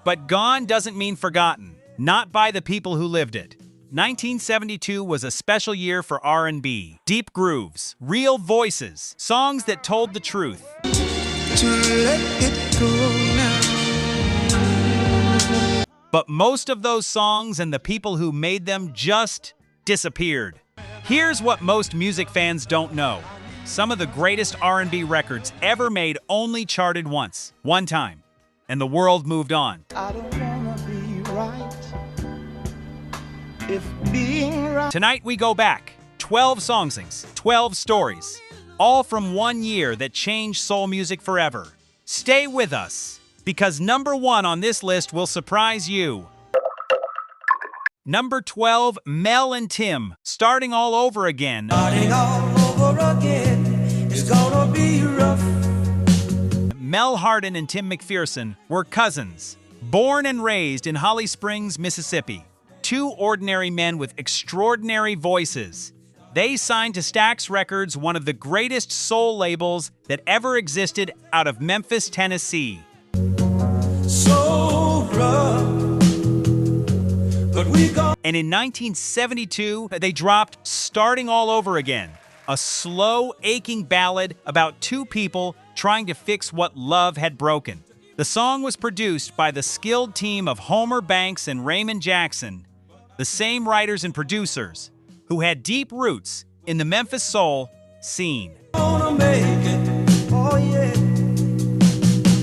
But gone doesn't mean forgotten, not by the people who lived it. 1972 was a special year for R&B. Deep grooves, real voices, songs that told the truth. To let it go now. But most of those songs and the people who made them just disappeared. Here's what most music fans don't know. Some of the greatest R&B records ever made only charted once, one time, and the world moved on. I don't wanna be right. If being right. Tonight we go back. 12 songstings, 12 stories, all from one year that changed soul music forever. Stay with us, because number 1 on this list will surprise you. Number 12, Mel and Tim, Starting All Over Again. Starting all over again is gonna be rough. Mel Hardin and Tim McPherson were cousins, born and raised in Holly Springs, Mississippi. Two ordinary men with extraordinary voices. They signed to Stax Records, one of the greatest soul labels that ever existed out of Memphis, Tennessee. So rough, but we go. And in 1972, they dropped Starting All Over Again, a slow, aching ballad about two people trying to fix what love had broken. The song was produced by the skilled team of Homer Banks and Raymond Jackson, the same writers and producers who had deep roots in the Memphis soul scene. Gonna make it, oh yeah.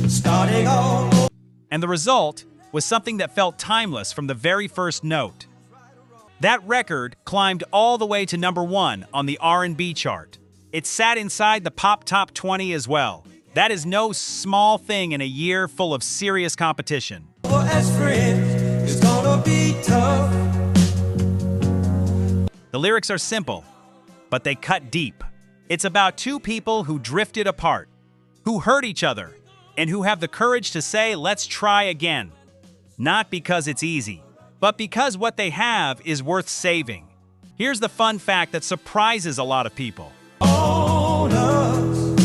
Starting all over. And the result was something that felt timeless from the very first note. That record climbed all the way to number 1 on the R&B chart. It sat inside the Pop Top 20 as well. That is no small thing in a year full of serious competition. As friends, it's gonna be tough. The lyrics are simple, but they cut deep. It's about two people who drifted apart, who hurt each other, and who have the courage to say, let's try again. Not because it's easy, but because what they have is worth saving. Here's the fun fact that surprises a lot of people. On us,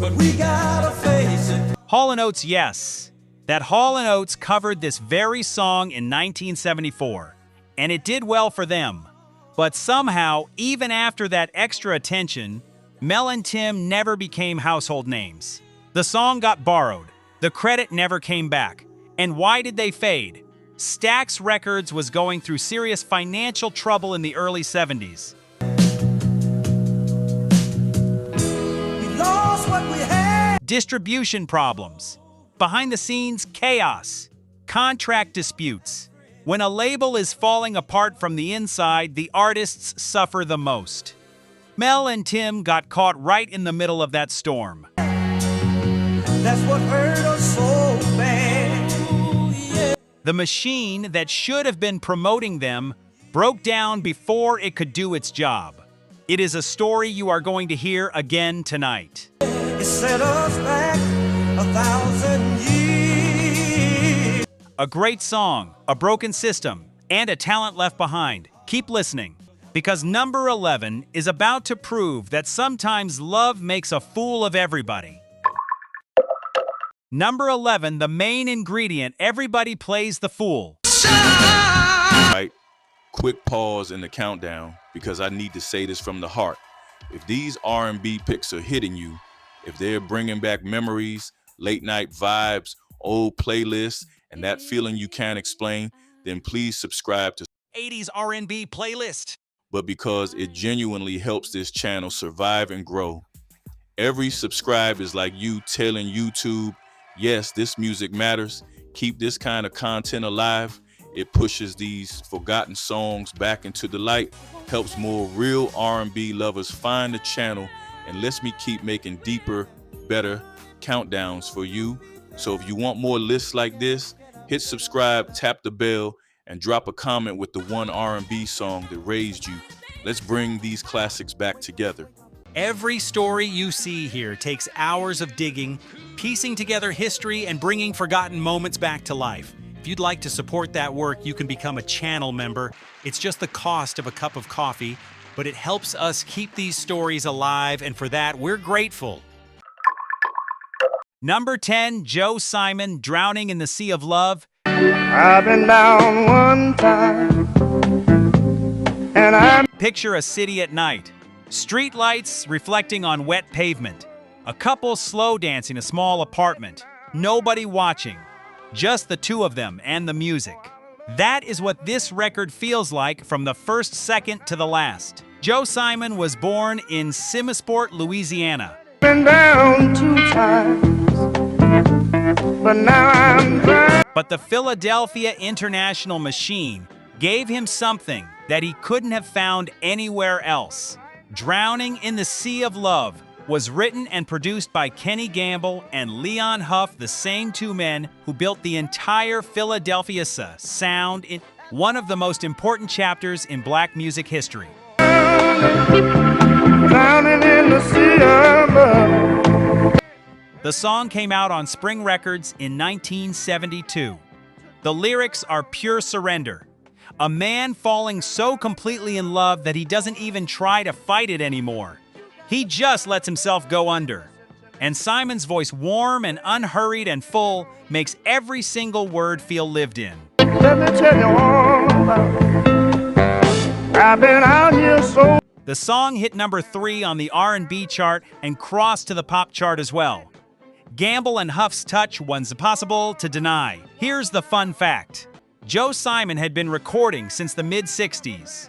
but we gotta face it. Hall & Oates, yes. That Hall & Oates covered this very song in 1974. And it did well for them. But somehow, even after that extra attention, Mel and Tim never became household names. The song got borrowed. The credit never came back. And why did they fade? Stax Records was going through serious financial trouble in the early 70s. We lost what we had. Distribution problems. Behind the scenes, chaos. Contract disputes. When a label is falling apart from the inside, the artists suffer the most. Mel and Tim got caught right in the middle of that storm. That's what hurt us so bad. Yeah. The machine that should have been promoting them broke down before it could do its job. It is a story you are going to hear again tonight. It set us back 1,000 years. A great song, a broken system, and a talent left behind. Keep listening, because number 11 is about to prove that sometimes love makes a fool of everybody. Number 11, the main ingredient, everybody plays the fool. Right? Quick pause in the countdown, because I need to say this from the heart. If these R&B picks are hitting you, if they're bringing back memories, late night vibes, old playlists, and that feeling you can't explain, then please subscribe to 80s R&B playlist. But because it genuinely helps this channel survive and grow. Every subscribe is like you telling YouTube, yes, this music matters. Keep this kind of content alive. It pushes these forgotten songs back into the light, helps more real R&B lovers find the channel, and lets me keep making deeper, better countdowns for you. So if you want more lists like this, hit subscribe, tap the bell, and drop a comment with the one R&B song that raised you. Let's bring these classics back together. Every story you see here takes hours of digging, piecing together history, and bringing forgotten moments back to life. If you'd like to support that work, you can become a channel member. It's just the cost of a cup of coffee, but it helps us keep these stories alive, and for that, we're grateful. Number 10, Joe Simon, Drowning in the Sea of Love. I've been down one time, and I'm Picture a city at night. Street lights reflecting on wet pavement. A couple slow dancing a small apartment. Nobody watching. Just the two of them and the music. That is what this record feels like from the first second to the last. Joe Simon was born in Simisport, Louisiana. been down 2 times, but now I'm dry. But the Philadelphia International Machine gave him something that he couldn't have found anywhere else. Drowning in the Sea of Love was written and produced by Kenny Gamble and Leon Huff, the same two men who built the entire Philadelphia sound in one of the most important chapters in black music history. Drowning in the sea of love. The song came out on Spring Records in 1972. The lyrics are pure surrender. A man falling so completely in love that he doesn't even try to fight it anymore. He just lets himself go under. And Simon's voice, warm and unhurried and full, makes every single word feel lived in. Let me tell you all about it. I've been out here so. The song hit number 3 on the R&B chart and crossed to the pop chart as well. Gamble and Huff's touch was impossible to deny. Here's the fun fact. Joe Simon had been recording since the mid-60s.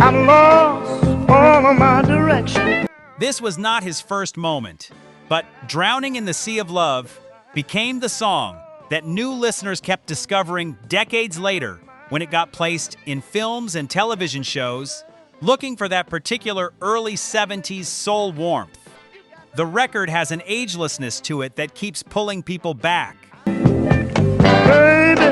I'm lost all of my direction. This was not his first moment, but Drowning in the Sea of Love became the song that new listeners kept discovering decades later when it got placed in films and television shows, looking for that particular early 70s soul warmth. The record has an agelessness to it that keeps pulling people back. Baby,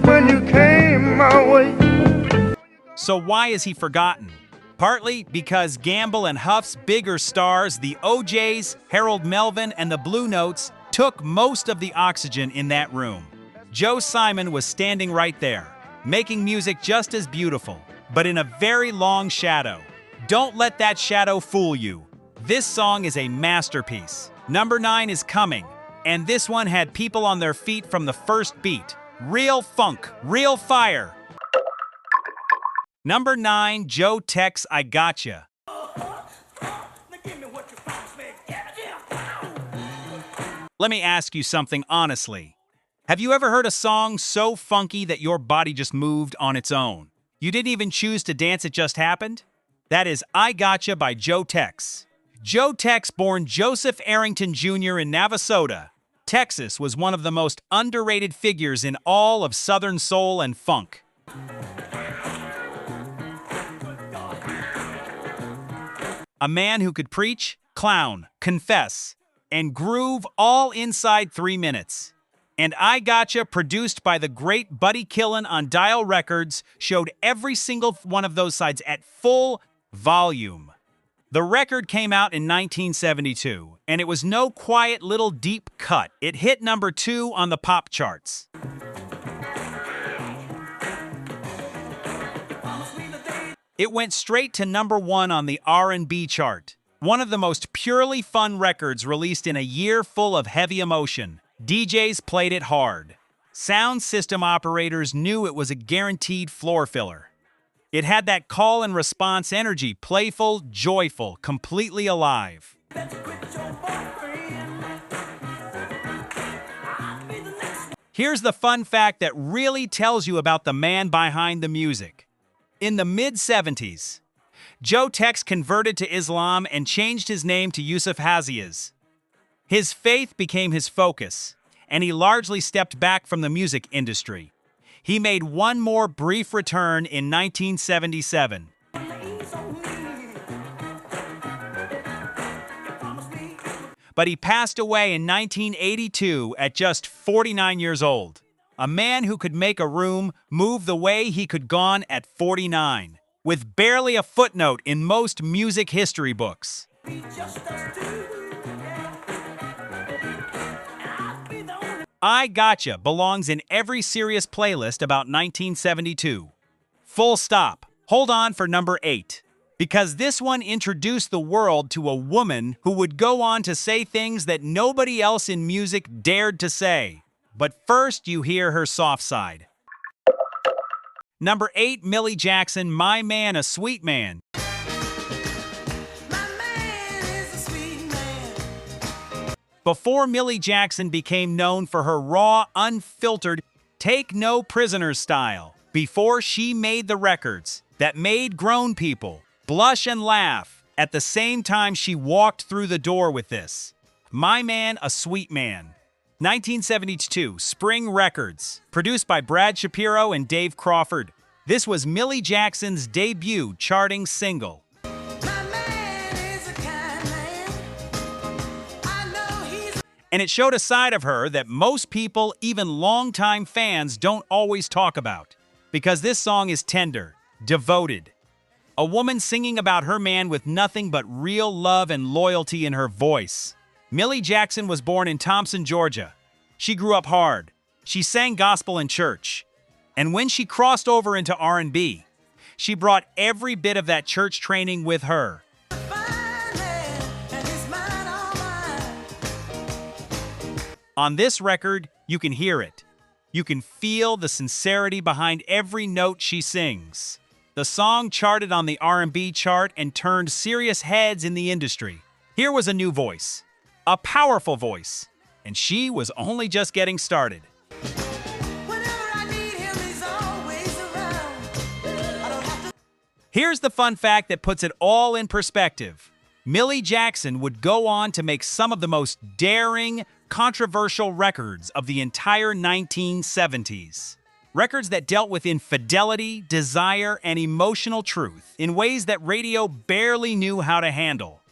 when you came my way. So why is he forgotten? Partly because Gamble and Huff's bigger stars, the OJs, Harold Melvin, and the Blue Notes, took most of the oxygen in that room. Joe Simon was standing right there, making music just as beautiful, but in a very long shadow. Don't let that shadow fool you. This song is a masterpiece. Number 9 is coming, and this one had people on their feet from the first beat. Real funk, real fire. Number 9, Joe Tex, I Gotcha. Let me ask you something honestly. Have you ever heard a song so funky that your body just moved on its own? You didn't even choose to dance, it just happened? That is I Gotcha by Joe Tex. Joe Tex, born Joseph Arrington Jr. in Navasota, Texas, was one of the most underrated figures in all of Southern soul and funk. A man who could preach, clown, confess, and groove all inside 3 minutes. And I Gotcha, produced by the great Buddy Killen on Dial Records, showed every single one of those sides at full volume. The record came out in 1972, and it was no quiet little deep cut. It hit number 2 on the pop charts. It went straight to number 1 on the R&B chart. One of the most purely fun records released in a year full of heavy emotion. DJs played it hard. Sound system operators knew it was a guaranteed floor filler. It had that call and response energy, playful, joyful, completely alive. Here's the fun fact that really tells you about the man behind the music. In the mid-70s, Joe Tex converted to Islam and changed his name to Yusuf Haziaz. His faith became his focus, and he largely stepped back from the music industry. He made one more brief return in 1977. But he passed away in 1982 at just 49 years old. A man who could make a room move the way he could gone at 49, with barely a footnote in most music history books. I Gotcha belongs in every serious playlist about 1972. Full stop. Hold on for number 8. Because this one introduced the world to a woman who would go on to say things that nobody else in music dared to say. But first, you hear her soft side. Number 8, Millie Jackson, My Man, a Sweet Man. Before Millie Jackson became known for her raw, unfiltered, take no prisoners style, before she made the records that made grown people blush and laugh at the same time she walked through the door with this. My Man, a Sweet Man. 1972, Spring Records, produced by Brad Shapiro and Dave Crawford. This was Millie Jackson's debut charting single. And it showed a side of her that most people, even longtime fans, don't always talk about. Because this song is tender, devoted. A woman singing about her man with nothing but real love and loyalty in her voice. Millie Jackson was born in Thompson, Georgia. She grew up hard. She sang gospel in church. And when she crossed over into R&B, she brought every bit of that church training with her. On this record, you can hear it. You can feel the sincerity behind every note she sings. The song charted on the R&B chart and turned serious heads in the industry. Here was a new voice, a powerful voice, and she was only just getting started. Here's the fun fact that puts it all in perspective. Millie Jackson would go on to make some of the most daring, controversial records of the entire 1970s. Records that dealt with infidelity, desire, and emotional truth in ways that radio barely knew how to handle.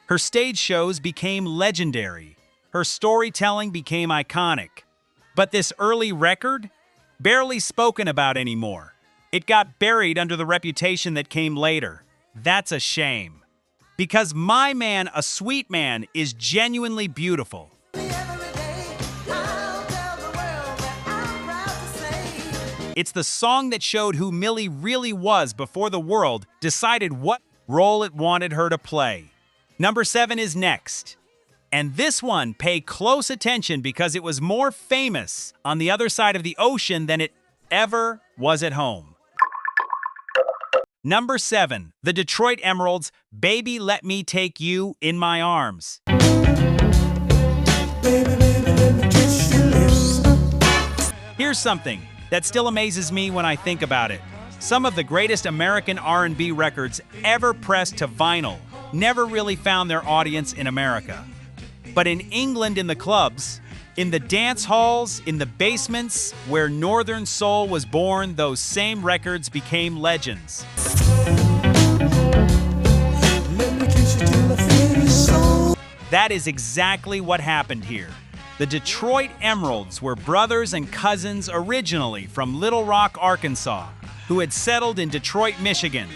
Her stage shows became legendary. Her storytelling became iconic. But this early record, barely spoken about anymore. It got buried under the reputation that came later. That's a shame. Because My Man, a Sweet Man is genuinely beautiful. It's the song that showed who Millie really was before the world decided what role it wanted her to play. Number 7 is next. And this one, pay close attention because it was more famous on the other side of the ocean than it ever was at home. Number 7, the Detroit Emeralds, Baby Let Me Take You in My Arms. Here's something that still amazes me when I think about it. Some of the greatest American R&B records ever pressed to vinyl never really found their audience in America. But in England, in the clubs, in the dance halls, in the basements where Northern Soul was born, those same records became legends. That is exactly what happened here. The Detroit Emeralds were brothers and cousins originally from Little Rock, Arkansas, who had settled in Detroit, Michigan.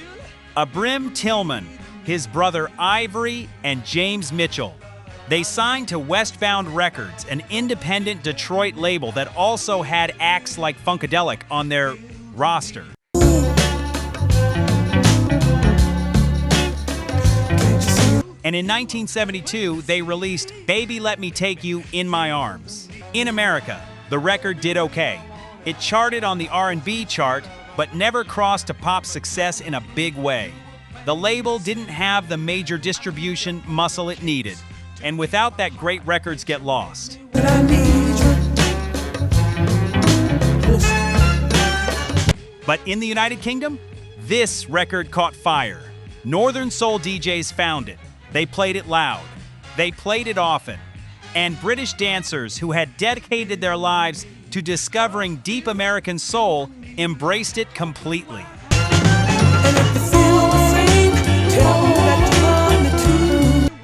Abrim Tillman, his brother Ivory, and James Mitchell. They signed to Westbound Records, an independent Detroit label that also had acts like Funkadelic on their roster. And in 1972, they released Baby Let Me Take You in My Arms. In America, the record did okay. It charted on the R&B chart, but never crossed to pop success in a big way. The label didn't have the major distribution muscle it needed. And without that, great records get lost. But in the United Kingdom, this record caught fire. Northern Soul DJs found it. They played it loud. They played it often. And British dancers who had dedicated their lives to discovering deep American soul embraced it completely.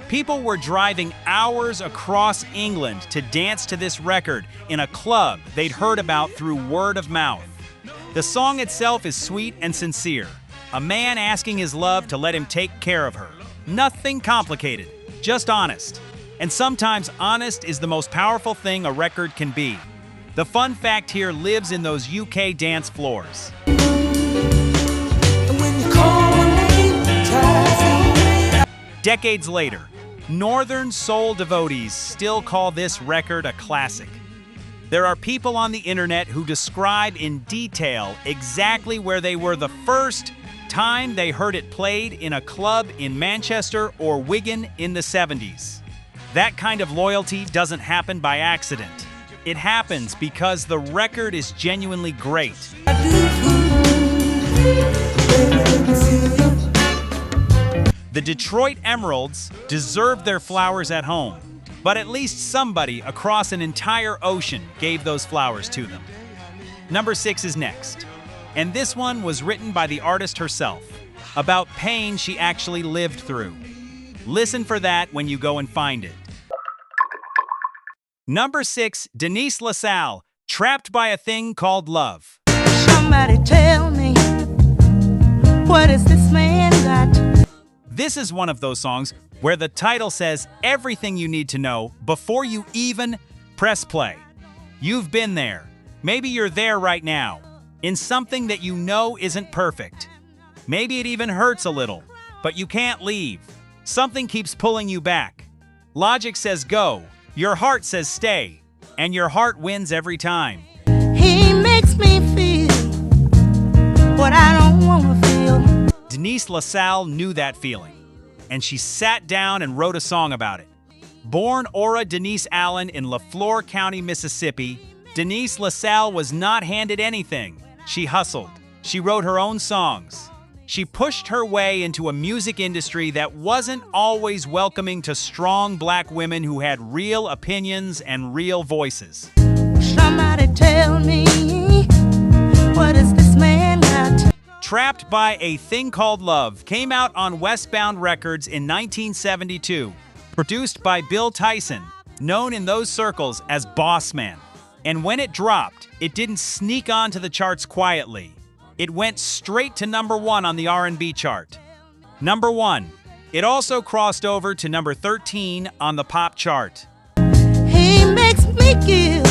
People were driving hours across England to dance to this record in a club they'd heard about through word of mouth. The song itself is sweet and sincere. A man asking his love to let him take care of her. Nothing complicated, just honest. And sometimes honest is the most powerful thing a record can be. The fun fact here lives in those UK dance floors. Decades later, Northern soul devotees still call this record a classic. There are people on the internet who describe in detail exactly where they were the first time they heard it played in a club in Manchester or Wigan in the 70s. That kind of loyalty doesn't happen by accident. It happens because the record is genuinely great. The Detroit Emeralds deserved their flowers at home, but at least somebody across an entire ocean gave those flowers to them. Number 6 is next, and this one was written by the artist herself, about pain she actually lived through. Listen for that when you go and find it. Number 6, Denise LaSalle, Trapped by a Thing Called Love. Somebody tell me, what is this man got? This is one of those songs where the title says everything you need to know before you even press play. You've been there. Maybe you're there right now, in something that you know isn't perfect. Maybe it even hurts a little, but you can't leave. Something keeps pulling you back. Logic says go, your heart says stay, and your heart wins every time. He makes me feel what I don't want to feel. Denise LaSalle knew that feeling, and she sat down and wrote a song about it. Born Ora Denise Allen in LaFleur County, Mississippi, Denise LaSalle was not handed anything. She hustled. She wrote her own songs. She pushed her way into a music industry that wasn't always welcoming to strong black women who had real opinions and real voices. Somebody tell me, what is this man got? Trapped by a Thing Called Love came out on Westbound Records in 1972, produced by Bill Tyson, known in those circles as Boss Man. And when it dropped, it didn't sneak onto the charts quietly. It went straight to number 1 on the R&B chart. Number 1. It also crossed over to number 13 on the pop chart. He makes me give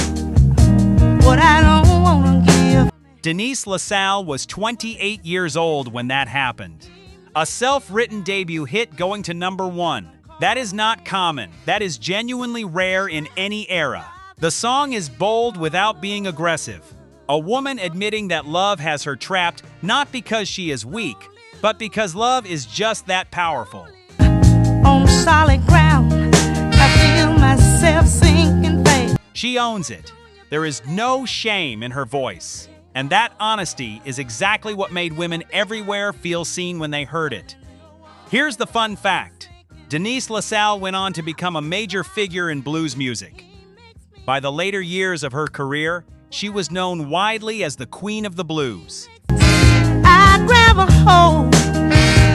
what I don't want to give. Denise LaSalle was 28 years old when that happened. A self-written debut hit going to number 1. That is not common. That is genuinely rare in any era. The song is bold without being aggressive. A woman admitting that love has her trapped, not because she is weak, but because love is just that powerful. On solid ground, I feel myself sinking fast. She owns it. There is no shame in her voice. And that honesty is exactly what made women everywhere feel seen when they heard it. Here's the fun fact. Denise LaSalle went on to become a major figure in blues music. By the later years of her career, she was known widely as the Queen of the Blues. I grab a hold,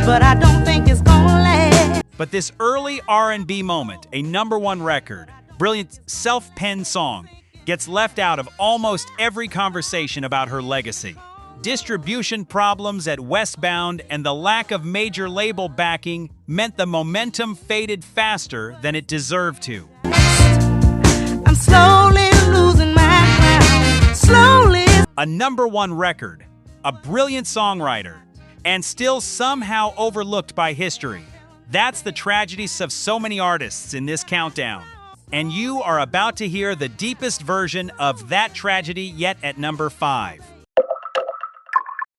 but I don't think it's gonna last. But this early R&B moment, a number 1 record, brilliant self-penned song, gets left out of almost every conversation about her legacy. Distribution problems at Westbound and the lack of major label backing meant the momentum faded faster than it deserved to. I'm slowly losing my ground, slowly. A number 1 record, a brilliant songwriter, and still somehow overlooked by history. That's the tragedies of so many artists in this countdown. And you are about to hear the deepest version of that tragedy yet at number 5.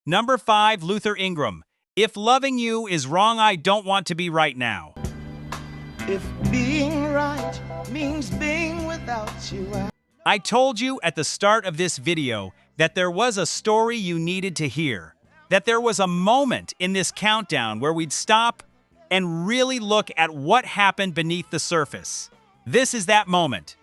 Number 5, Luther Ingram. If loving you is wrong, I don't want to be right now. If being right means being without you, I told you at the start of this video that there was a story you needed to hear. That there was a moment in this countdown where we'd stop and really look at what happened beneath the surface. This is that moment.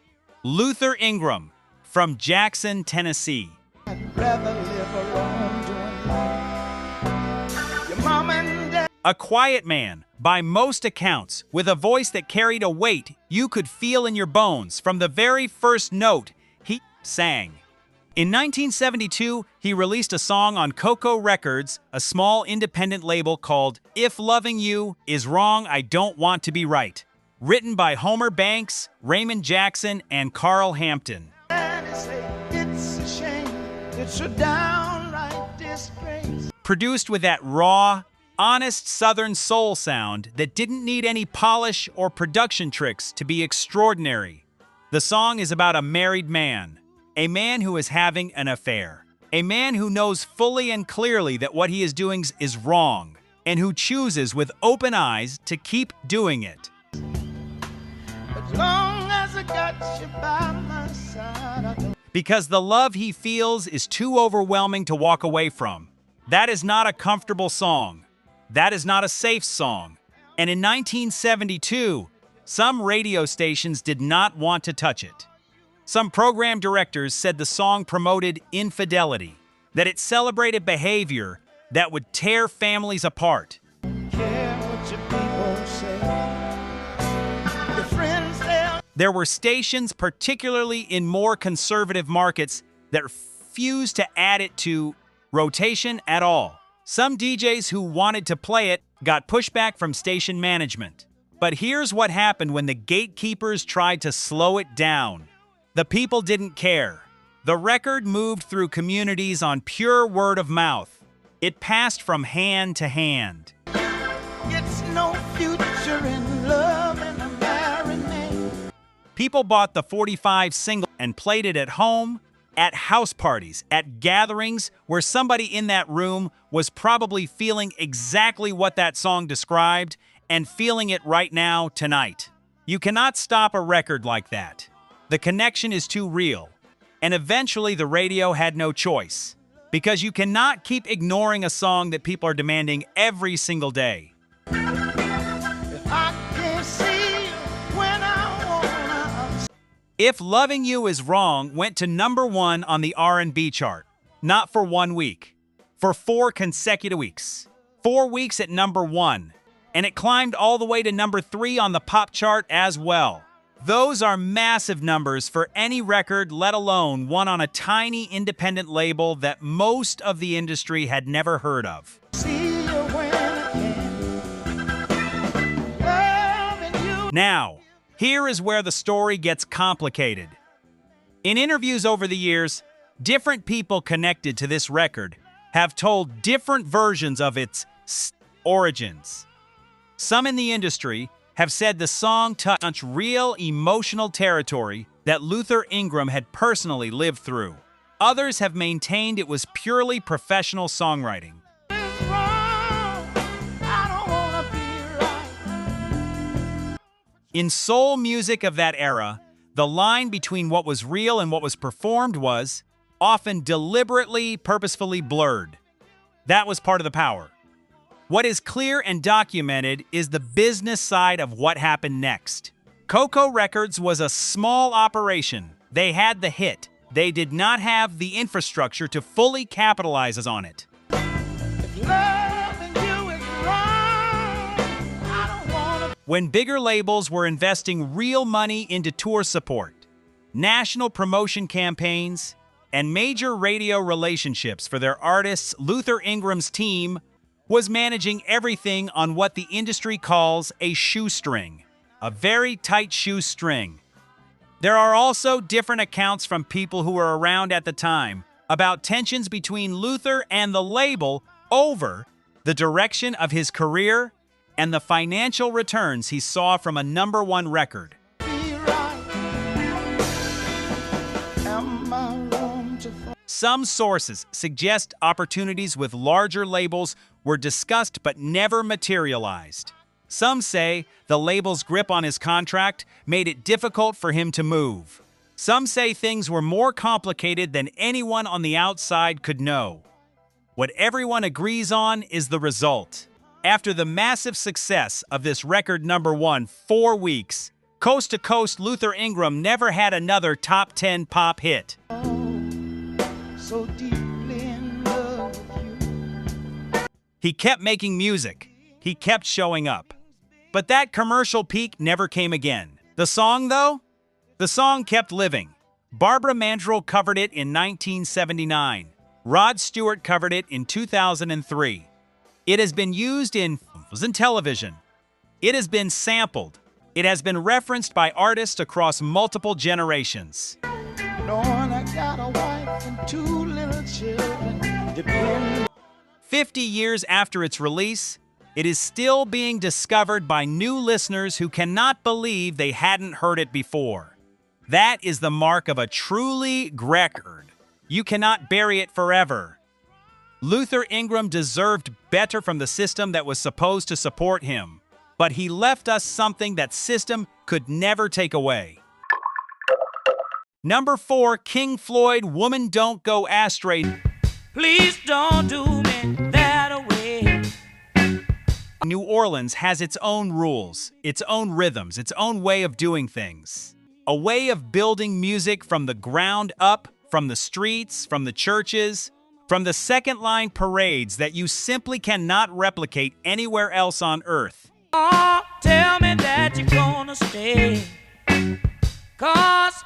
Luther Ingram from Jackson, Tennessee. I'd rather live alone doing life. Your mom and dad. A quiet man, by most accounts, with a voice that carried a weight you could feel in your bones from the very first note he sang. In 1972, he released a song on Coco Records, a small independent label called If Loving You Is Wrong, I Don't Want to Be Right, written by Homer Banks, Raymond Jackson, and Carl Hampton. Say, It's a downright disgrace. Produced with that raw, honest Southern soul sound that didn't need any polish or production tricks to be extraordinary. The song is about a married man, a man who is having an affair, a man who knows fully and clearly that what he is doing is wrong, and who chooses with open eyes to keep doing it. As long as I got you by my side, I don't... Because the love he feels is too overwhelming to walk away from. That is not a comfortable song. That is not a safe song. And in 1972, some radio stations did not want to touch it. Some program directors said the song promoted infidelity, that it celebrated behavior that would tear families apart. care what your people say. Your friends, they'll... There were stations, particularly in more conservative markets, that refused to add it to rotation at all. Some DJs who wanted to play it got pushback from station management. But here's what happened when the gatekeepers tried to slow it down. The people didn't care. The record moved through communities on pure word of mouth. It passed from hand to hand. It's no future in love and a married man. People bought the 45 single and played it at home, at house parties, at gatherings where somebody in that room was probably feeling exactly what that song described and feeling it right now, tonight. You cannot stop a record like that. The connection is too real. And eventually the radio had no choice. Because you cannot keep ignoring a song that people are demanding every single day. If I can't see you when I wanna... If Loving You Is Wrong went to #1 on the R&B chart, not for 1 week, for 4 consecutive weeks. 4 weeks at #1, and it climbed all the way to #3 on the pop chart as well. Those are massive numbers for any record, let alone one on a tiny independent label that most of the industry had never heard of. See you when I can. Loving you. Now, here is where the story gets complicated. In interviews over the years, different people connected to this record have told different versions of its origins. Some in the industry have said the song touched real emotional territory that Luther Ingram had personally lived through. Others have maintained it was purely professional songwriting. It's wrong. I don't wanna be right. In soul music of that era, the line between what was real and what was performed was often deliberately, purposefully blurred. That was part of the power. What is clear and documented is the business side of what happened next. Coco Records was a small operation. They had the hit. They did not have the infrastructure to fully capitalize on it. If loving you is wrong, I don't wanna... When bigger labels were investing real money into tour support, national promotion campaigns, and major radio relationships for their artists, Luther Ingram's team was managing everything on what the industry calls a shoestring, a very tight shoestring. There are also different accounts from people who were around at the time about tensions between Luther and the label over the direction of his career and the financial returns he saw from a #1 record. Be right. Am I wrong to fall? Some sources suggest opportunities with larger labels were discussed but never materialized. Some say the label's grip on his contract made it difficult for him to move. Some say things were more complicated than anyone on the outside could know. What everyone agrees on is the result. After the massive success of this record #1, 4 weeks, coast to coast Luther Ingram never had another top 10 pop hit. So deeply in love with you. He kept making music. He kept showing up. But that commercial peak never came again. The song, though? The song kept living. Barbara Mandrell covered it in 1979. Rod Stewart covered it in 2003. It has been used in films and television. It has been sampled. It has been referenced by artists across multiple generations. Knowing I got a wife and two little children depend. 50 years after its release, it is still being discovered by new listeners who cannot believe they hadn't heard it before. That is the mark of a truly record. You cannot bury it forever. Luther Ingram deserved better from the system that was supposed to support him, but he left us something that system could never take away. Number 4, King Floyd, Woman Don't Go Astray. Please don't do me that way. New Orleans has its own rules, its own rhythms, its own way of doing things. A way of building music from the ground up, from the streets, from the churches, from the second-line parades that you simply cannot replicate anywhere else on earth. Oh, tell me that you're gonna stay. 'Cause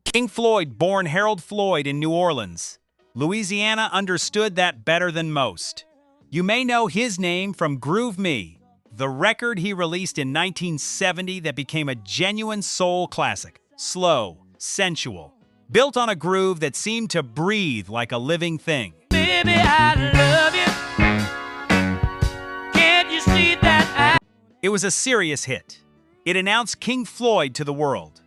King Floyd, born Harold Floyd in New Orleans, Louisiana, understood that better than most. You may know his name from Groove Me, the record he released in 1970 that became a genuine soul classic. Slow, sensual, built on a groove that seemed to breathe like a living thing. baby, I love you. Can't you see that It was a serious hit. It announced King Floyd to the world.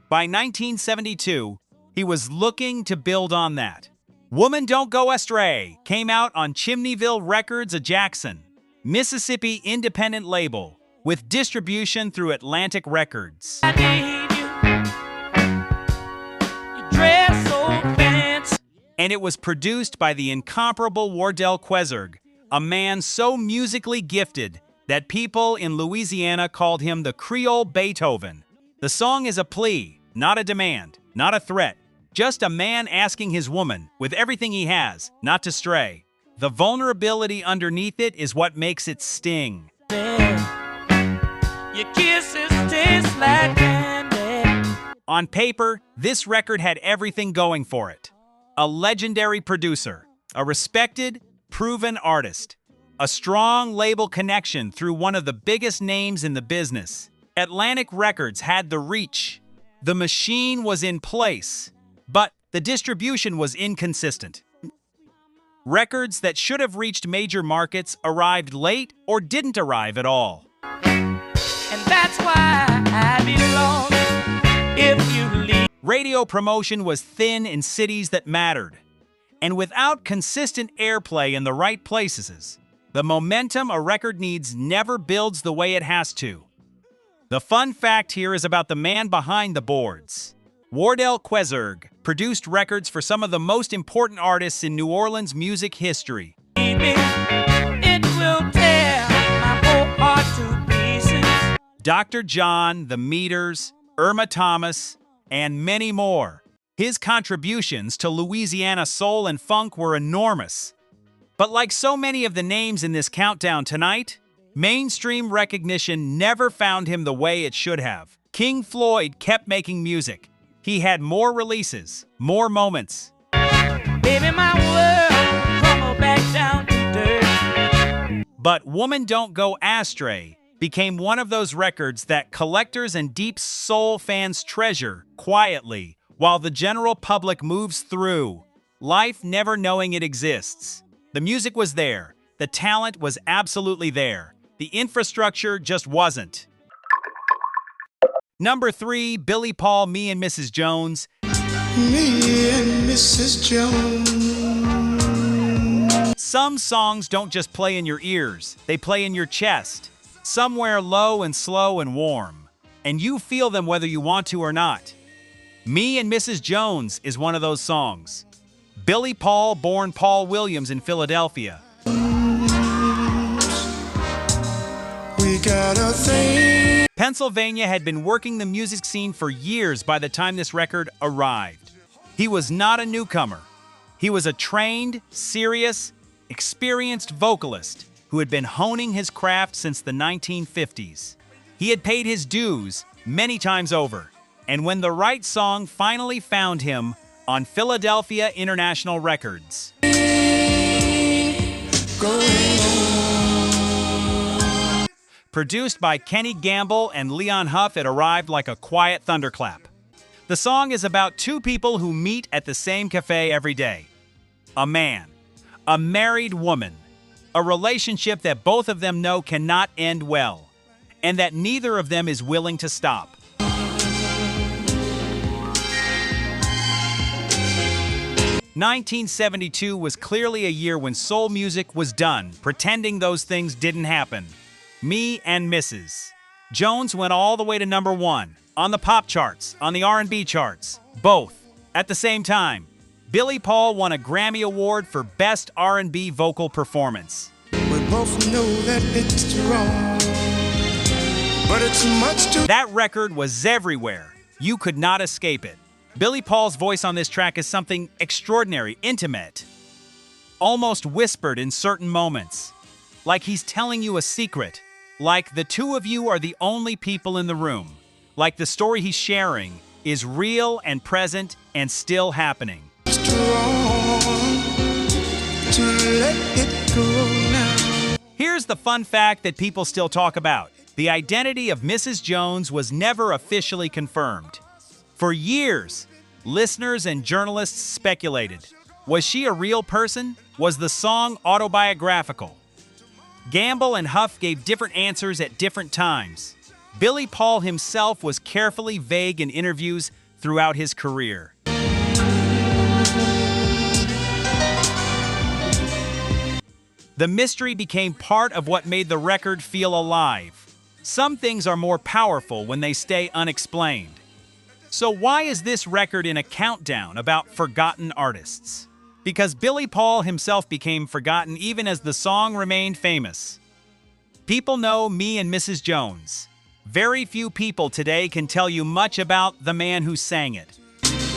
By 1972, he was looking to build on that. Woman Don't Go Astray came out on Chimneyville Records, a Jackson, Mississippi independent label, with distribution through Atlantic Records. I need you? You dress so fancy. And it was produced by the incomparable Wardell Quezerg, a man so musically gifted that people in Louisiana called him the Creole Beethoven. The song is a plea, not a demand, not a threat, just a man asking his woman, with everything he has, not to stray. The vulnerability underneath it is what makes it sting. Your kisses taste like candy. On paper, this record had everything going for it. A legendary producer, a respected, proven artist, a strong label connection through one of the biggest names in the business. Atlantic Records had the reach. The machine was in place, but the distribution was inconsistent. Records that should have reached major markets arrived late or didn't arrive at all. And that's why I belong if you leave. Radio promotion was thin in cities that mattered. And without consistent airplay in the right places, the momentum a record needs never builds the way it has to. The fun fact here is about the man behind the boards. Wardell Quezerg produced records for some of the most important artists in New Orleans music history. It will tear my whole heart to pieces. Dr. John, The Meters, Irma Thomas, and many more. His contributions to Louisiana soul and funk were enormous. But like so many of the names in this countdown tonight, mainstream recognition never found him the way it should have. King Floyd kept making music. He had more releases, more moments. Baby, my world crumbled back down to dirt. But Woman Don't Go Astray became one of those records that collectors and deep soul fans treasure quietly while the general public moves through life never knowing it exists. The music was there. The talent was absolutely there. The infrastructure just wasn't. Number 3, Billy Paul, Me and Mrs. Jones. Me and Mrs. Jones. Some songs don't just play in your ears, they play in your chest, somewhere low and slow and warm, and you feel them whether you want to or not. Me and Mrs. Jones is one of those songs. Billy Paul, born Paul Williams in Philadelphia. We got a thing. Pennsylvania had been working the music scene for years by the time this record arrived. He was not a newcomer. He was a trained, serious, experienced vocalist who had been honing his craft since the 1950s. He had paid his dues many times over, and when the right song finally found him on Philadelphia International Records. Produced by Kenny Gamble and Leon Huff, it arrived like a quiet thunderclap. The song is about two people who meet at the same cafe every day. A man, a married woman, a relationship that both of them know cannot end well, and that neither of them is willing to stop. "1972 was clearly a year when soul music was done, pretending those things didn't happen. Me and Mrs. Jones went all the way to number 1, on the pop charts, on the R&B charts, both, at the same time. Billy Paul won a Grammy Award for Best R&B Vocal Performance. We both know that it's wrong, but it's much too. That record was everywhere. You could not escape it. Billy Paul's voice on this track is something extraordinary, intimate, almost whispered in certain moments, like he's telling you a secret, like the two of you are the only people in the room, like the story he's sharing is real and present and still happening. Strong to let it go now. Here's the fun fact that people still talk about. The identity of Mrs. Jones was never officially confirmed. For years, listeners and journalists speculated. Was she a real person? Was the song autobiographical? Gamble and Huff gave different answers at different times. Billy Paul himself was carefully vague in interviews throughout his career. The mystery became part of what made the record feel alive. Some things are more powerful when they stay unexplained. So why is this record in a countdown about forgotten artists? Because Billy Paul himself became forgotten even as the song remained famous. People know Me and Mrs. Jones. Very few people today can tell you much about the man who sang it.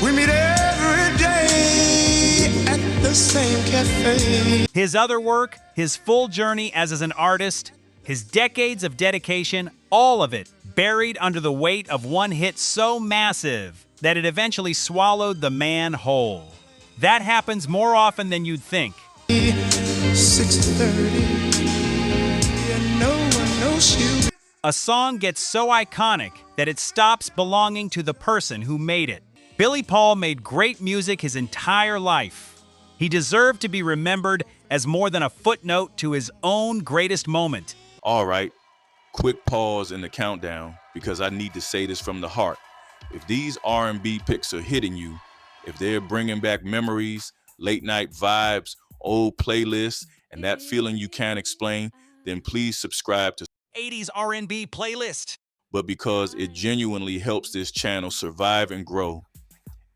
We meet every day at the same cafe. His other work, his full journey as an artist, his decades of dedication, all of it buried under the weight of one hit so massive that it eventually swallowed the man whole. That happens more often than you'd think. 6:30, and no one knows you. A song gets so iconic that it stops belonging to the person who made it. Billy Paul made great music his entire life. He deserved to be remembered as more than a footnote to his own greatest moment. All right, quick pause in the countdown because I need to say this from the heart. If these R&B picks are hitting you, if they're bringing back memories, late night vibes, old playlists, and that feeling you can't explain, then please subscribe to 80s R&B playlist. But because it genuinely helps this channel survive and grow.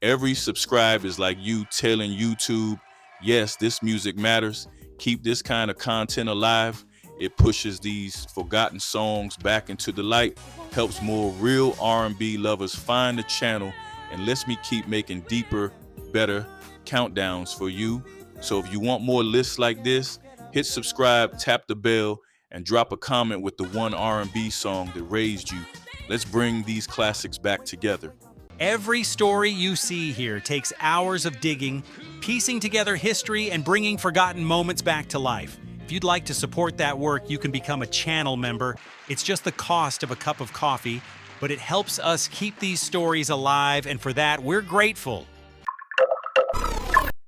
Every subscribe is like you telling YouTube, yes, this music matters. Keep this kind of content alive. It pushes these forgotten songs back into the light, helps more real R&B lovers find the channel, and lets me keep making deeper, better countdowns for you. So if you want more lists like this, hit subscribe, tap the bell, and drop a comment with the one R&B song that raised you. Let's bring these classics back together. Every story you see here takes hours of digging, piecing together history, and bringing forgotten moments back to life. If you'd like to support that work, you can become a channel member. It's just the cost of a cup of coffee, but it helps us keep these stories alive, and for that, we're grateful.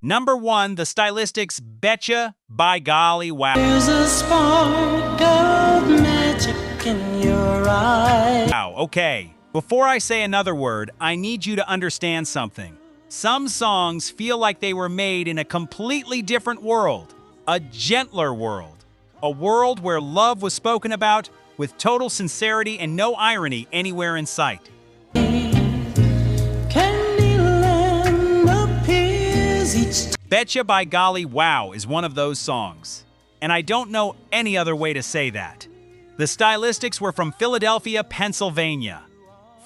Number 1, the Stylistics' Betcha by Golly Wow. There's a spark of magic in your eyes. Wow, okay. Before I say another word, I need you to understand something. Some songs feel like they were made in a completely different world, a gentler world, a world where love was spoken about with total sincerity and no irony anywhere in sight. Candyland appears each Betcha by Golly Wow is one of those songs, and I don't know any other way to say that. The Stylistics were from Philadelphia, Pennsylvania.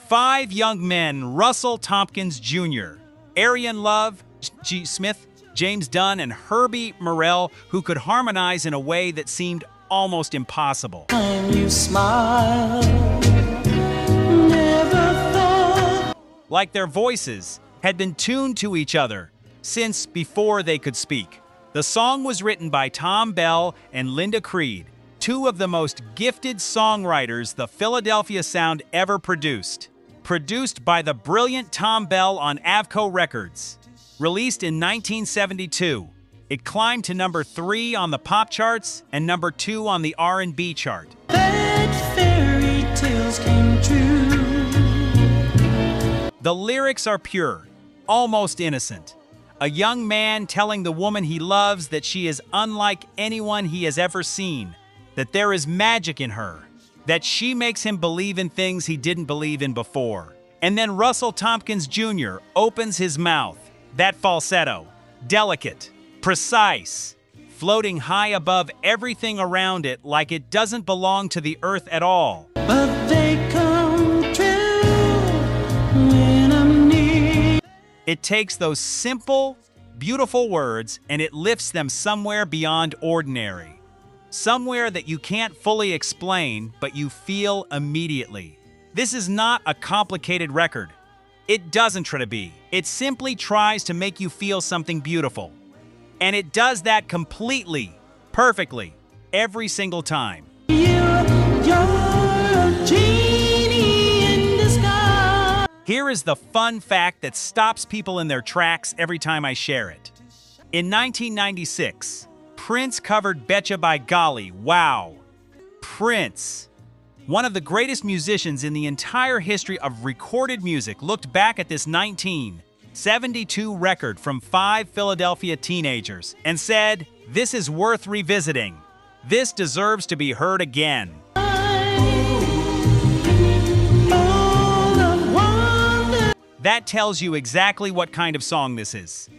5 young men, Russell Tompkins Jr., Arian Love, G. Smith, James Dunn, and Herbie Morrell, who could harmonize in a way that seemed almost impossible. time you smile. Never thought. Like their voices had been tuned to each other since before they could speak. The song was written by Tom Bell and Linda Creed, 2 of the most gifted songwriters the Philadelphia sound ever produced. produced by the brilliant Tom Bell on Avco Records. Released in 1972, it climbed to number 3 on the pop charts and number 2 on the R&B chart. That fairy tales came true. The lyrics are pure, almost innocent. A young man telling the woman he loves that she is unlike anyone he has ever seen, that there is magic in her, that she makes him believe in things he didn't believe in before. And then Russell Tompkins Jr. opens his mouth, that falsetto, delicate, precise, floating high above everything around it like it doesn't belong to the earth at all. But they come true when I'm near. It takes those simple, beautiful words and it lifts them somewhere beyond ordinary. Somewhere that you can't fully explain, but you feel immediately. This is not a complicated record. It doesn't try to be. It simply tries to make you feel something beautiful. And it does that completely, perfectly, every single time. You're a genie in disguise. Here is the fun fact that stops people in their tracks every time I share it. In 1996, Prince covered Betcha by Golly. Wow. Prince, one of the greatest musicians in the entire history of recorded music, looked back at this 1972 record from 5 Philadelphia teenagers and said, "This is worth revisiting. This deserves to be heard again." That tells you exactly what kind of song this is.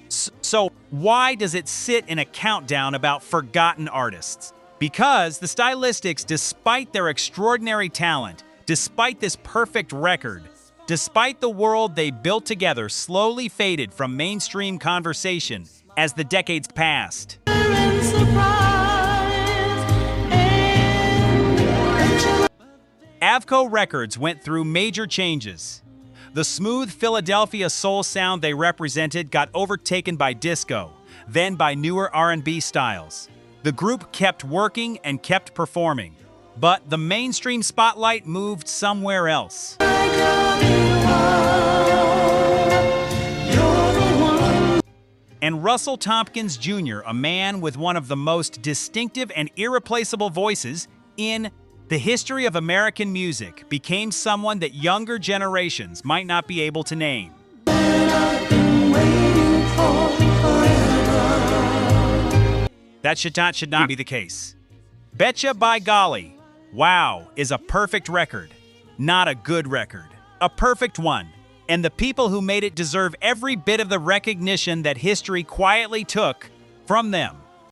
So why does it sit in a countdown about forgotten artists? Because the Stylistics, despite their extraordinary talent, despite this perfect record, despite the world they built together, slowly faded from mainstream conversation as the decades passed. Avco Records went through major changes. The smooth Philadelphia soul sound they represented got overtaken by disco, then by newer R&B styles. The group kept working and kept performing, but the mainstream spotlight moved somewhere else. And Russell Tompkins Jr., a man with one of the most distinctive and irreplaceable voices in the history of American music, became someone that younger generations might not be able to name. That should not be the case. Betcha by Golly, wow, is a perfect record. Not a good record. A perfect one. And the people who made it deserve every bit of the recognition that history quietly took from them.